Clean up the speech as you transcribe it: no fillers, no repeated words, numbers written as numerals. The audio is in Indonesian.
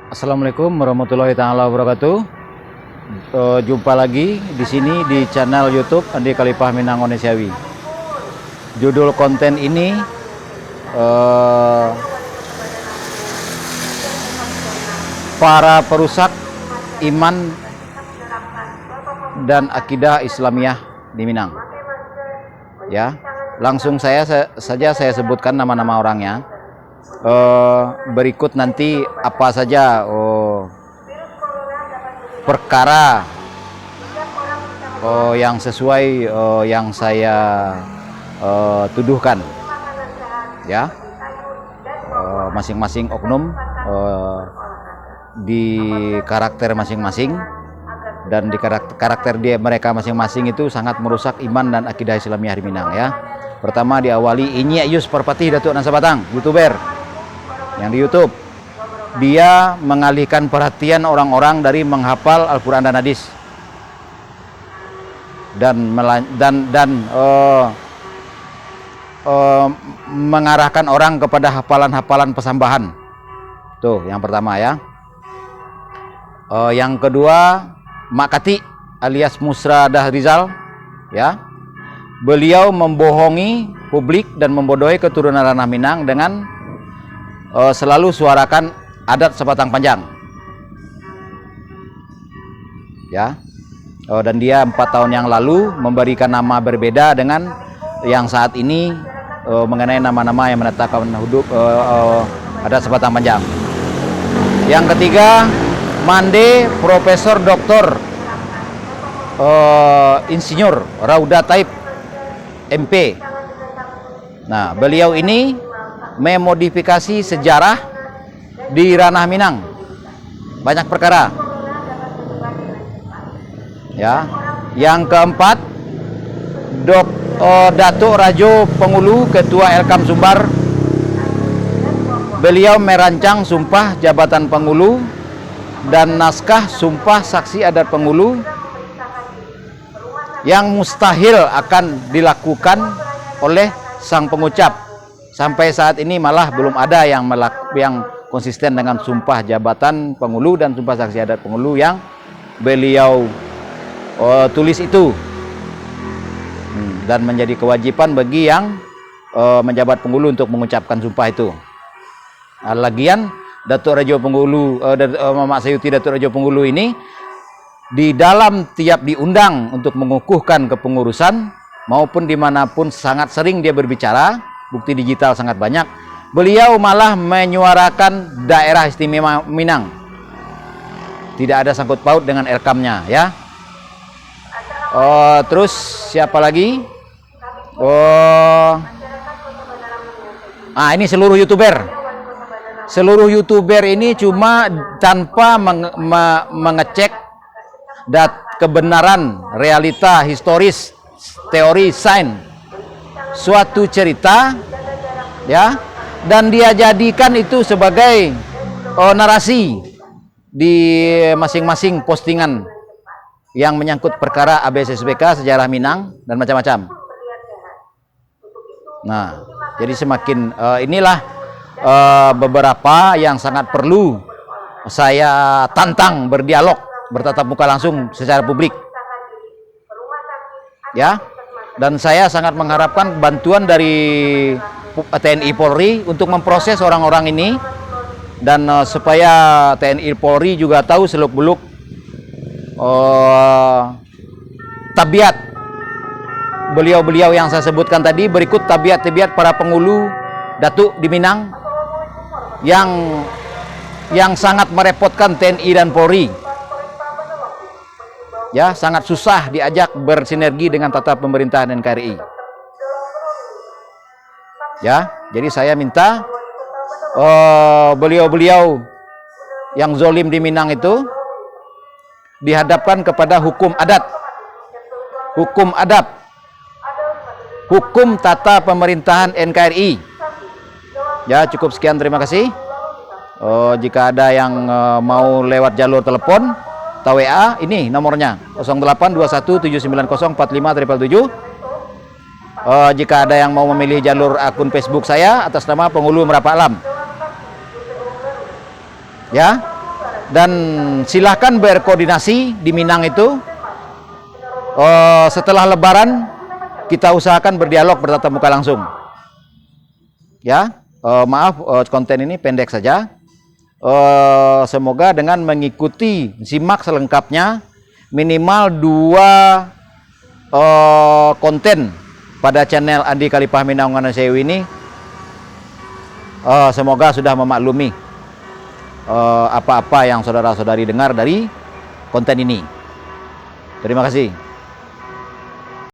Assalamualaikum warahmatullahi taala wabarakatuh. Jumpa lagi di sini di channel YouTube Andi Khalifah Minang Onesiawi. Judul konten ini para perusak iman dan akidah Islamiyah di Minang. Ya, langsung saya sebutkan nama-nama orangnya. Berikut nanti apa saja perkara yang sesuai yang saya tuduhkan, ya, masing-masing oknum di karakter masing-masing, dan di karakter mereka masing-masing itu sangat merusak iman dan akidah Islamiyah di Minang, ya. Pertama diawali Inyi Yus Perpatih Datuk Nasabatang, YouTuber yang di YouTube. Dia mengalihkan perhatian orang-orang dari menghafal Al-Quran dan Hadis dan mengarahkan orang kepada hafalan-hafalan pesambahan. Tuh yang pertama, ya. Yang kedua Mak Kati alias Musra Dahrizal, ya. Beliau membohongi publik dan membodohi keturunan ranah Minang dengan selalu suarakan adat sebatang panjang, ya. Dan dia 4 tahun yang lalu memberikan nama berbeda dengan yang saat ini mengenai nama-nama yang menetapkan adat sebatang panjang. Yang ketiga Mande Profesor Dr. Insinyur Rauda Taib MP. Nah, beliau ini memodifikasi sejarah di ranah Minang, banyak perkara, ya. Yang keempat Datuk Rajo Pengulu, Ketua Elkam Sumbar. Beliau merancang sumpah jabatan Pengulu dan naskah sumpah saksi adat Pengulu yang mustahil akan dilakukan oleh sang pengucap. Sampai saat ini malah belum ada yang konsisten dengan sumpah jabatan Pengulu dan sumpah saksi adat Pengulu yang beliau tulis itu, dan menjadi kewajiban bagi yang menjabat Pengulu untuk mengucapkan sumpah itu. Lagian Datuk Rajo Pengulu, Mamak Sayuti Datuk Rajo Pengulu ini di dalam tiap diundang untuk mengukuhkan kepengurusan maupun dimanapun sangat sering dia berbicara. Bukti digital sangat banyak. Beliau malah menyuarakan daerah istimewa Minang. Tidak ada sangkut paut dengan Elkamnya, ya. Terus siapa lagi? Ini seluruh YouTuber. Seluruh YouTuber ini cuma tanpa mengecek kebenaran, realita, historis, teori, sains suatu cerita, ya, dan dia jadikan itu sebagai narasi di masing-masing postingan yang menyangkut perkara ABSSBK, sejarah Minang dan macam-macam. Nah, jadi semakin inilah beberapa yang sangat perlu saya tantang berdialog, bertatap muka langsung secara publik, ya. Dan saya sangat mengharapkan bantuan dari TNI Polri untuk memproses orang-orang ini, dan supaya TNI Polri juga tahu seluk-beluk tabiat beliau-beliau yang saya sebutkan tadi. Berikut tabiat-tabiat para pengulu datuk di Minang yang sangat merepotkan TNI dan Polri. Ya, sangat susah diajak bersinergi dengan tata pemerintahan NKRI. Ya, jadi saya minta beliau-beliau yang zolim di Minang itu dihadapkan kepada hukum adat, hukum tata pemerintahan NKRI. Ya, cukup sekian, terima kasih. Jika ada yang mau lewat jalur telepon atau WA, ini nomornya 082179045777. Jika ada yang mau memilih jalur akun Facebook saya atas nama Pengulu Merapak Alam, ya. Dan silahkan berkoordinasi di Minang itu. Setelah Lebaran kita usahakan berdialog bertatap muka langsung. Ya, maaf konten ini pendek saja. Semoga dengan mengikuti simak selengkapnya minimal 2 konten pada channel Andi Khalifah Minang Wonosewu ini, semoga sudah memaklumi apa-apa yang saudara-saudari dengar dari konten ini. Terima kasih.